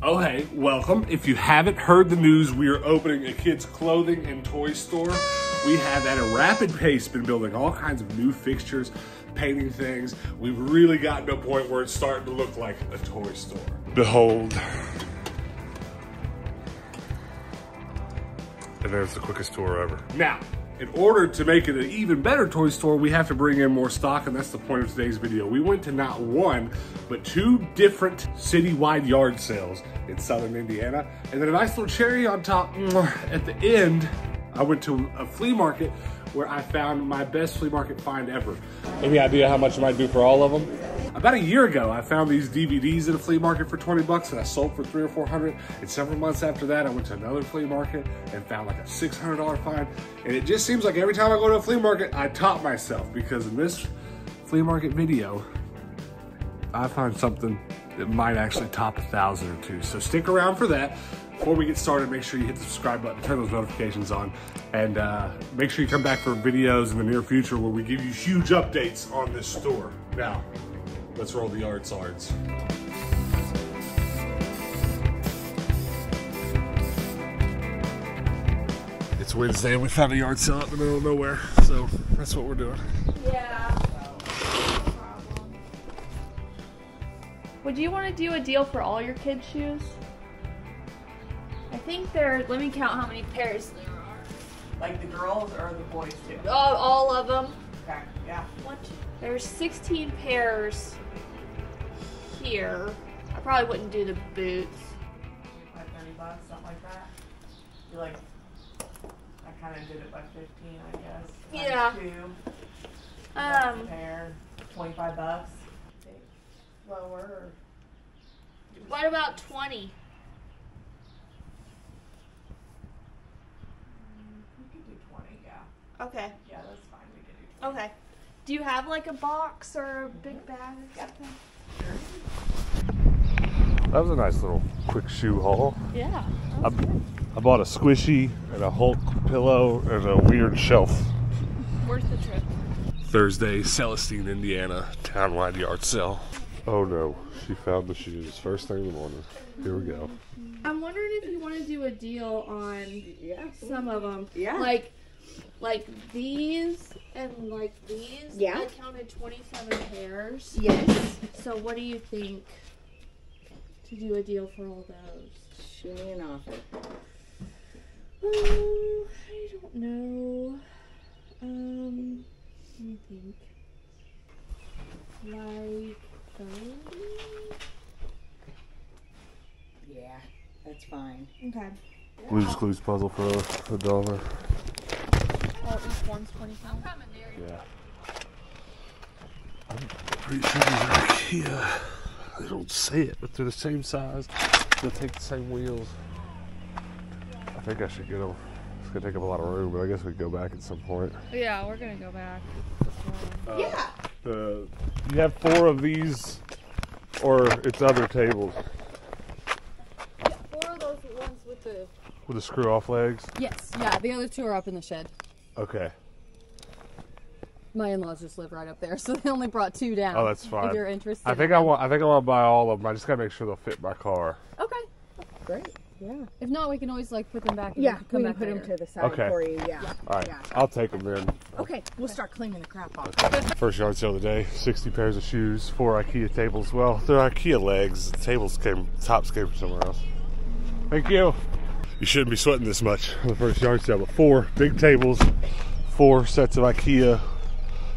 Oh hey, welcome. If you haven't heard the news, we are opening a kids' clothing and toy store. We have at a rapid pace been building all kinds of new fixtures, painting things. We've really gotten to a point where it's starting to look like a toy store. Behold. And there's the quickest tour ever. Now, in order to make it an even better toy store, we have to bring in more stock, and that's the point of today's video. We went to not one, but two different citywide yard sales in southern Indiana. And then a nice little cherry on top at the end, I went to a flea market where I found my best flea market find ever. Any idea how much I might do for all of them? About a year ago, I found these DVDs at a flea market for 20 bucks and I sold for $300 or $400. And several months after that, I went to another flea market and found like a $600 find. And it just seems like every time I go to a flea market, I top myself, because in this flea market video, I find something that might actually top 1,000 or two. So stick around for that. Before we get started, make sure you hit the subscribe button, turn those notifications on, and make sure you come back for videos in the near future where we give you huge updates on this store. Now, let's roll the yard sards. It's Wednesday and we found a yard sale out in the middle of nowhere, so that's what we're doing. Yeah. No problem. Would you want to do a deal for all your kids' shoes? I think there, let me count how many pairs there are. Like the girls or the boys too? Oh, all of them. Okay, yeah. There's 16 pairs here. I probably wouldn't do the boots. Like 30 bucks, something like that. You're like, I kind of did it by 15, I guess. Yeah. Two. A pair, 25 bucks. Lower or? What about 20? Okay. Yeah, that's fine. We can do 20. Okay. Do you have like a box or a big bag or something? Sure. That was a nice little quick shoe haul. Yeah. I bought a squishy and a Hulk pillow and a weird shelf. Worth the trip. Thursday, Celestine, Indiana, townwide yard sale. Oh no, she found the shoes first thing in the morning. Here we go. I'm wondering if you want to do a deal on some of them. Yeah. Like these and like these. Yeah. I counted 27 pairs. Yes. So what do you think to do a deal for all those? Shoot me an offer. I don't know. Let me think. Like 30? Yeah, that's fine. Okay. Blue's Clues puzzle for $1. Oh, each one's 25. Yeah. I'm pretty sure these are IKEA. They don't say it, but they're the same size. They'll take the same wheels. I think I should get them. It's gonna take up a lot of room, but I guess we can go back at some point. Yeah, we're gonna go back. Yeah. You have 4 of these, or it's other tables Yeah, 4 of those ones with the... with the screw-off legs. Yes, yeah, the other 2 are up in the shed. Okay. My in-laws just live right up there, so they only brought 2 down. Oh, that's fine. If you're interested. I think I want to buy all of them. I just gotta make sure they'll fit my car. Okay. Great. Yeah. If not, we can always like put them back. And Yeah, come we can back put them later. to the side Okay. for you. Yeah. All right, Yeah. I'll take them then. Okay, we'll start cleaning the crap off. First yard sale of the day, 60 pairs of shoes, 4 IKEA tables. Well, they're IKEA legs. The tops came from somewhere else. Thank you. You shouldn't be sweating this much on the first yard sale, but 4 big tables, 4 sets of IKEA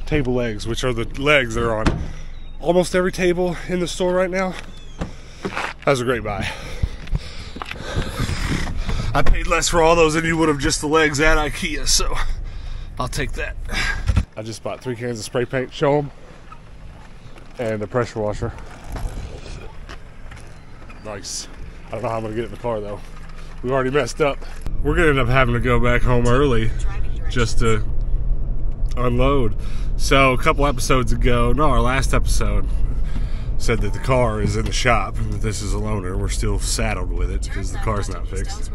table legs, which are the legs that are on almost every table in the store right now. That was a great buy. I paid less for all those than you would have just the legs at IKEA, so I'll take that. I just bought 3 cans of spray paint, show them, and a pressure washer. Nice. I don't know how I'm gonna get it in the car though. We already messed up. We're gonna end up having to go back home early just to unload. So a couple episodes ago, no, our last episode said that the car is in the shop and that this is a loaner. We're still saddled with it because the car's not fixed.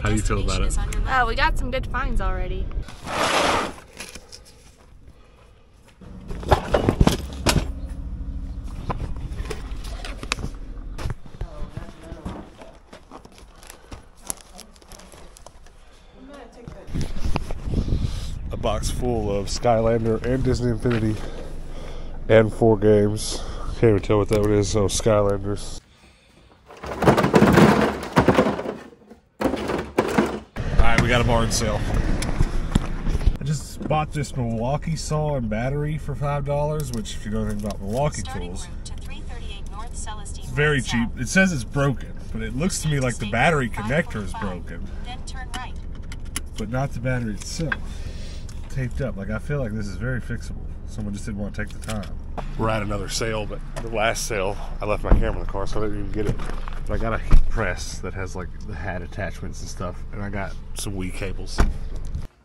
How do you feel about it? Oh, we got some good finds already. box full of Skylander and Disney Infinity and 4 games. Can't even tell what that one is. Oh, Skylanders. Alright, we got a barn sale. I just bought this Milwaukee saw and battery for $5, which if you know anything about Milwaukee tools, it's very cheap. It says it's broken, but it looks to me like the battery connector is broken. But not the battery itself. Taped up. Like, I feel like this is very fixable. Someone just didn't want to take the time. We're at another sale, but the last sale, I left my camera in the car, so I didn't even get it. But I got a heat press that has like the hat attachments and stuff, and I got some Wii cables.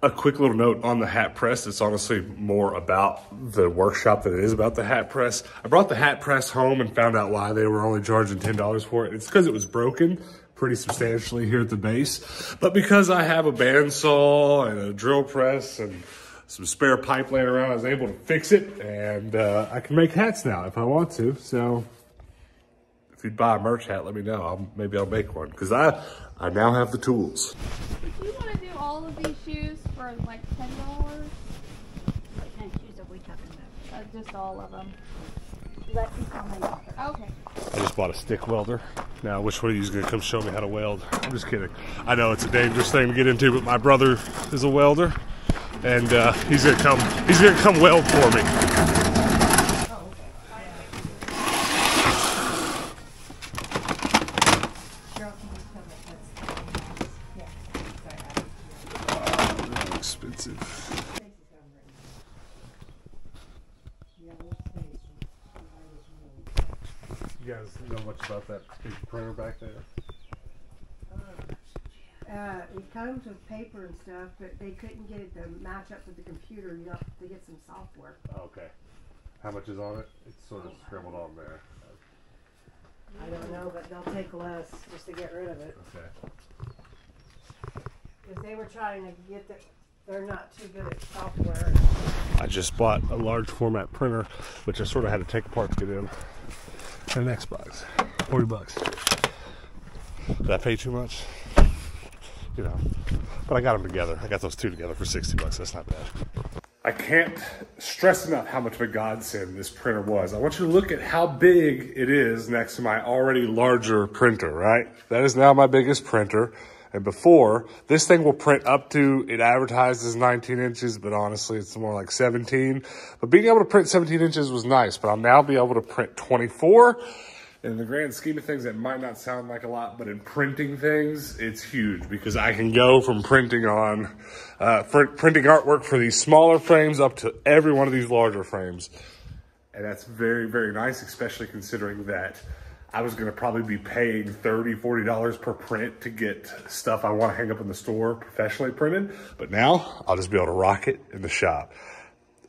A quick little note on the hat press. It's honestly more about the workshop than it is about the hat press. I brought the hat press home and found out why they were only charging $10 for it. It's because it was broken pretty substantially here at the base. But because I have a bandsaw and a drill press and some spare pipe laying around, I was able to fix it, and I can make hats now if I want to. So if you'd buy a merch hat, let me know. Maybe I'll make one, because I now have the tools. If you want to do all of these shoes for like $10, What kind of shoes are we talking about? just all of them. Let me tell my daughter. Okay. I just bought a stick welder. Now, which one of you is going to come show me how to weld? I'm just kidding. I know it's a dangerous thing to get into, but my brother is a welder, and he's gonna come weld for me. Expensive. You guys know much about that big printer back there? It comes with paper and stuff, but they couldn't get it to match up with the computer. You have to get some software. Okay. How much is on it? It's sort of scribbled on there. I don't know, but they'll take less just to get rid of it. Okay. Because they were trying to get they're not too good at software. I just bought a large format printer, which I sort of had to take apart to get in. And an Xbox. $40. Did I pay too much? You know, but I got them together. I got those two together for $60. That's not bad. I can't stress enough how much of a godsend this printer was. I want you to look at how big it is next to my already larger printer, right? That is now my biggest printer. And before, this thing will print up to, it advertises 19 inches, but honestly, it's more like 17. But being able to print 17 inches was nice, but I'll now be able to print 24. In the grand scheme of things, that might not sound like a lot, but in printing things, it's huge, because I can go from printing on, printing artwork for these smaller frames up to every one of these larger frames. And that's very, very nice, especially considering that I was gonna probably be paying $30, $40 per print to get stuff I wanna hang up in the store professionally printed. But now, I'll just be able to rock it in the shop.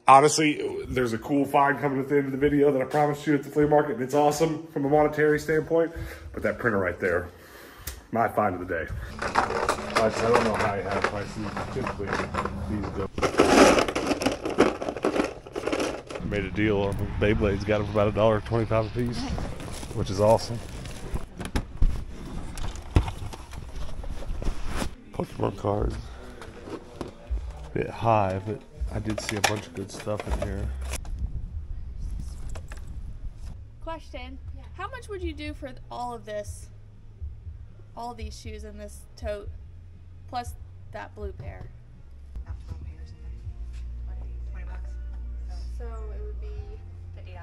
Honestly, there's a cool find coming at the end of the video that I promised you at the flea market, and it's awesome from a monetary standpoint, but that printer right there, my find of the day. I don't know how you have prices, typically these go. I made a deal on the Beyblades, got them for about $1.25 a piece, which is awesome. Pokemon cards. A bit high, but I did see a bunch of good stuff in here. Question. Yeah. How much would you do for all of this? All of these shoes in this tote, plus that blue pair? About 12 pairs in there. 20 bucks. So it would be $50.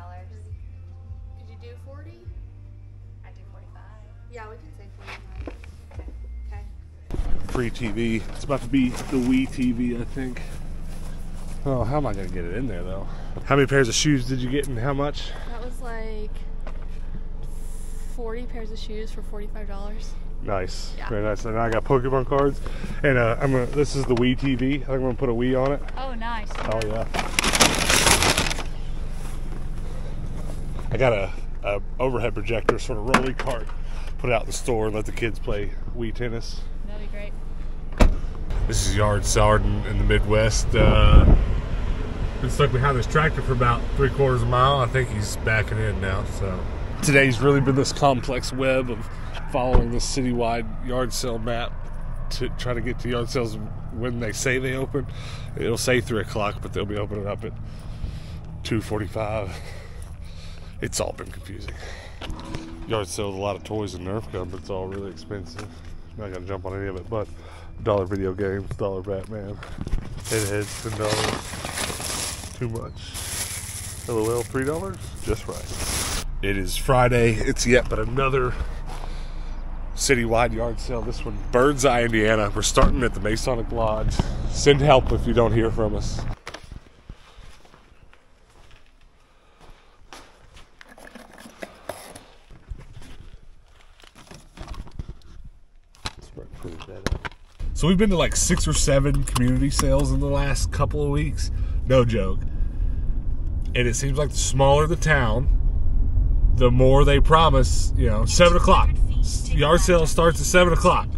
Could you do 40? I do 45. Yeah, we can say 45. Okay. Free TV. It's about to be the Wii TV, I think. Oh, how am I going to get it in there, though? How many pairs of shoes did you get, and how much? That was like 40 pairs of shoes for $45. Nice. Yeah. Very nice. And I got Pokemon cards. And this is the Wii TV. I think I'm going to put a Wii on it. Oh, nice. Oh, yeah. I got a overhead projector, sort of rolly cart. Put it out in the store and let the kids play Wii tennis. That'd be great. This is Yard Sardin in the Midwest. Been stuck behind this tractor for about 3/4 of a mile. I think he's backing in now. So today's really been this complex web of following this citywide yard sale map to try to get to yard sales when they say they open. It'll say 3 o'clock, but they'll be opening up at 2:45. It's all been confusing. Yard sale with a lot of toys and Nerf gun, but it's all really expensive. Not gonna jump on any of it, but $1 video games, $1 Batman, heads, $10. Too much. LOL, $3, just right. It is Friday. It's yet but another citywide yard sale. This one, Birdseye, Indiana. We're starting at the Masonic Lodge. Send help if you don't hear from us. So we've been to like 6 or 7 community sales in the last couple of weeks. No joke. And it seems like the smaller the town, the more they promise, you know, 7 o'clock. Yard sale starts at 7 o'clock.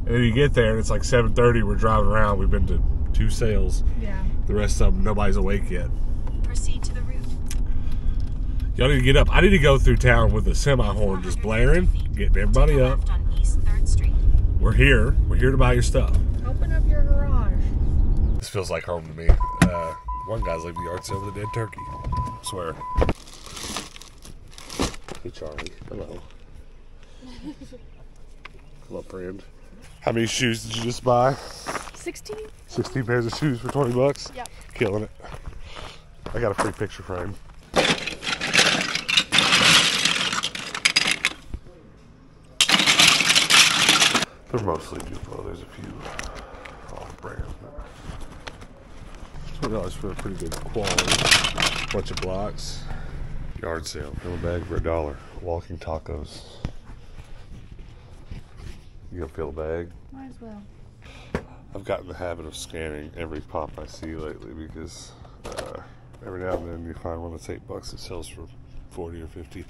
And then you get there and it's like 7:30. We're driving around. We've been to 2 sales. Yeah. The rest of them, nobody's awake yet. Proceed to the route. Y'all need to get up. I need to go through town with a semi-horn just blaring, getting everybody up. Left on East 3rd Street. We're here. We're here to buy your stuff. Open up your garage. This feels like home to me. One guy's leaving the yard sale with a dead turkey. I swear. Hey, Charlie. Hello. Hello, friend. How many shoes did you just buy? 16? 16 pairs of shoes for 20 bucks? Yep. Killing it. I got a free picture frame. They're mostly Duplo. There's a few off-brand. $20 for a pretty good quality. Bunch of blocks. Yard sale. Fill a bag for $1. Walking tacos. You gonna fill a bag? Might as well. I've gotten the habit of scanning every pop I see lately because every now and then you find one that's $8 that sells for 40 or 50.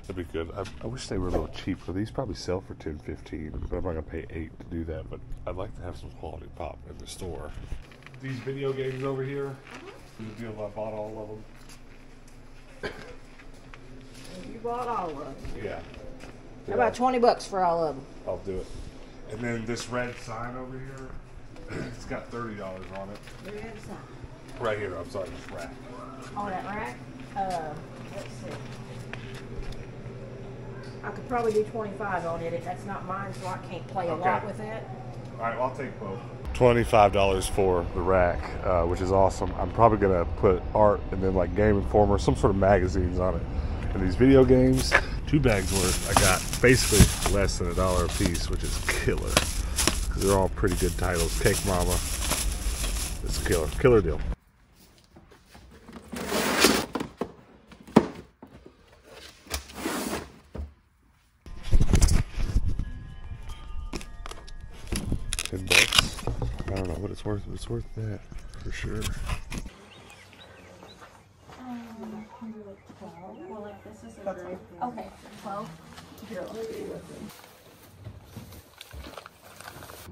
That'd be good. I wish they were a little cheaper. These probably sell for 10, 15, but I'm not gonna pay $8 to do that. But I'd like to have some quality pop in the store. These video games over here, the deal I bought all of them. You bought all of them. Yeah. How about 20 bucks for all of them? I'll do it. And then this red sign over here, it's got $30 on it. Red sign. Right here, I'm sorry, this rack. On that rack? Let's see. I could probably do 25 on it. That's not mine, so I can't play a lot with it. All right, well, I'll take both. $25 for the rack, which is awesome. I'm probably gonna put art and then like Game Informer, some sort of magazines on it. And these video games, 2 bags worth, I got basically less than $1 a piece, which is killer. Because they're all pretty good titles. Cake Mama, it's a killer, killer deal. $10. I don't know what it's worth, but it's worth that for sure. Okay, 12.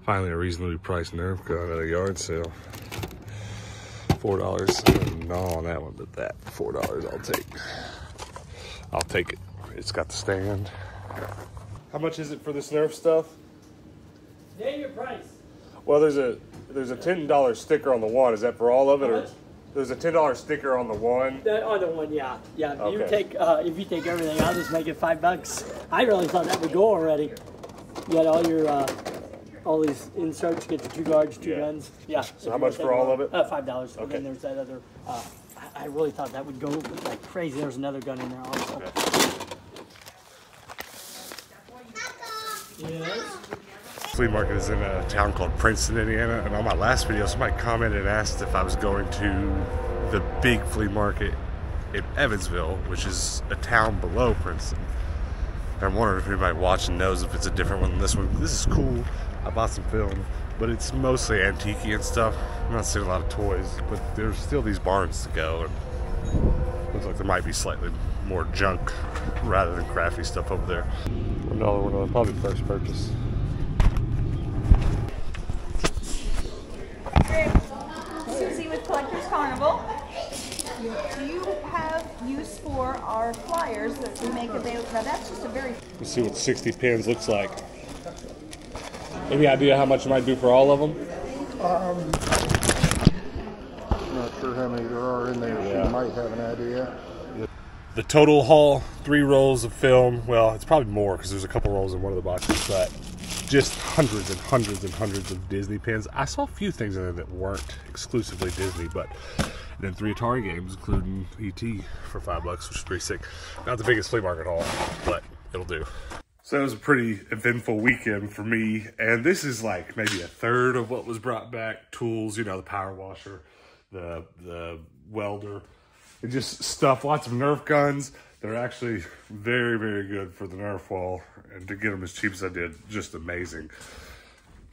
Finally, a reasonably priced Nerf gun at a yard sale. $4. No on that one, but that $4 I'll take. I'll take it. It's got the stand. How much is it for this Nerf stuff? Name your price. Well, there's a $10 sticker on the one. Is that for all of it, or there's a $10 sticker on the one? The other one, yeah. Okay. You take if you take everything, I'll just make it $5. I really thought that would go already. You got all your all these inserts. Get the 2 guards, 2 guns. Yeah. So how much for all of it? $5. Okay. And then there's that other. I really thought that would go like crazy. There's another gun in there also. Okay. Yes. Flea market is in a town called Princeton, Indiana, and on my last video somebody commented and asked if I was going to the big flea market in Evansville, which is a town below Princeton. And I'm wondering if anybody watching knows if it's a different one than this one. This is cool. I bought some film, but it's mostly antique and stuff. I'm not seeing a lot of toys, but there's still these barns to go, and looks like there might be slightly more junk rather than crafty stuff over there. $1, probably first purchase. Susie with Collectors Carnival. Do you have use for our flyers that we make available? Now that's just a very... Let's see what 60 pins looks like. Any idea how much you might do for all of them? Not sure how many there are in there. Yeah. She might have an idea. The total haul, 3 rolls of film. Well, it's probably more because there's a couple rolls in one of the boxes, but just hundreds and hundreds and hundreds of Disney pins. I saw a few things in there that weren't exclusively Disney, but then 3 Atari games, including E.T. for $5, which is pretty sick. Not the biggest flea market haul, but it'll do. So it was a pretty eventful weekend for me, and this is like maybe a third of what was brought back. Tools, you know, the power washer, the welder, and just stuff, lots of Nerf guns. They're actually very, very good for the Nerf wall, and to get them as cheap as I did, just amazing.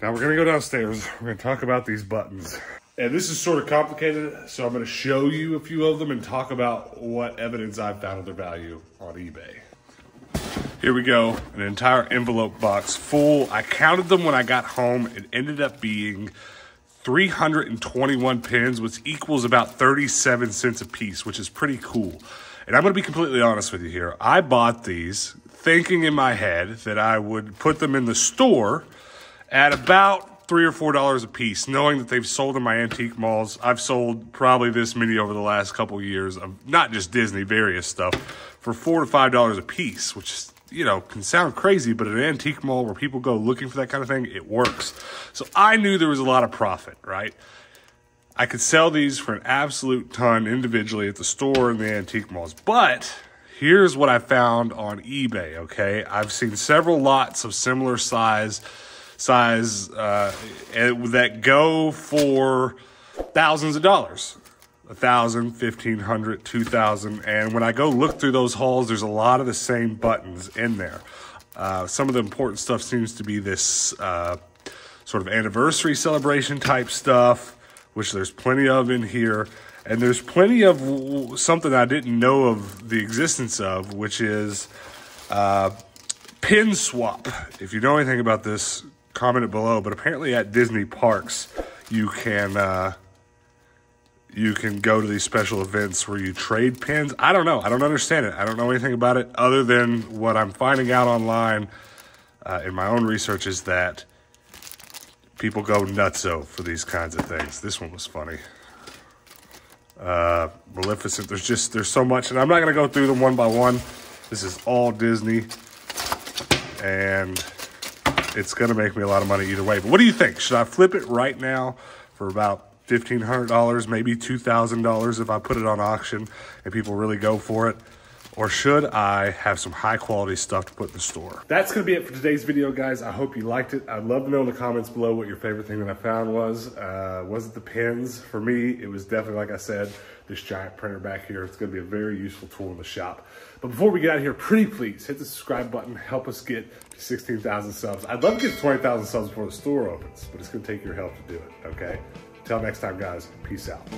Now we're gonna go downstairs. We're gonna talk about these buttons. And this is sort of complicated, so I'm gonna show you a few of them and talk about what evidence I've found of their value on eBay. Here we go, an entire envelope box full. I counted them when I got home. It ended up being 321 pins, which equals about 37 cents a piece, which is pretty cool. And I'm gonna be completely honest with you here. I bought these thinking in my head that I would put them in the store at about $3 or $4 a piece, knowing that they've sold in my antique malls. I've sold probably this many over the last couple years of not just Disney, various stuff, for $4 to $5 a piece, which is, you know, can sound crazy, but at an antique mall where people go looking for that kind of thing, it works. So I knew there was a lot of profit, right? I could sell these for an absolute ton individually at the store and the antique malls. But here's what I found on eBay, okay? I've seen several lots of similar size that go for thousands of dollars. $1,000, $1,500, $2,000. And when I go look through those hauls, there's a lot of the same buttons in there. Some of the important stuff seems to be this sort of anniversary celebration type stuff, which there's plenty of in here. And there's plenty of something I didn't know of the existence of, which is pin swap. If you know anything about this, comment it below. But apparently at Disney parks, you can go to these special events where you trade pins. I don't know. I don't understand it. I don't know anything about it other than what I'm finding out online in my own research is that people go nutso for these kinds of things. This one was funny. Maleficent. There's so much, and I'm not going to go through them one by one. This is all Disney, and it's going to make me a lot of money either way. But what do you think? Should I flip it right now for about $1,500, maybe $2,000 if I put it on auction and people really go for it? Or should I have some high quality stuff to put in the store? That's gonna be it for today's video, guys. I hope you liked it. I'd love to know in the comments below what your favorite thing that I found was. Was it the pins? For me, it was definitely, like I said, this giant printer back here. It's gonna be a very useful tool in the shop. But before we get out of here, pretty please hit the subscribe button. Help us get to 16,000 subs. I'd love to get to 20,000 subs before the store opens, but it's gonna take your help to do it, okay? Until next time, guys, peace out.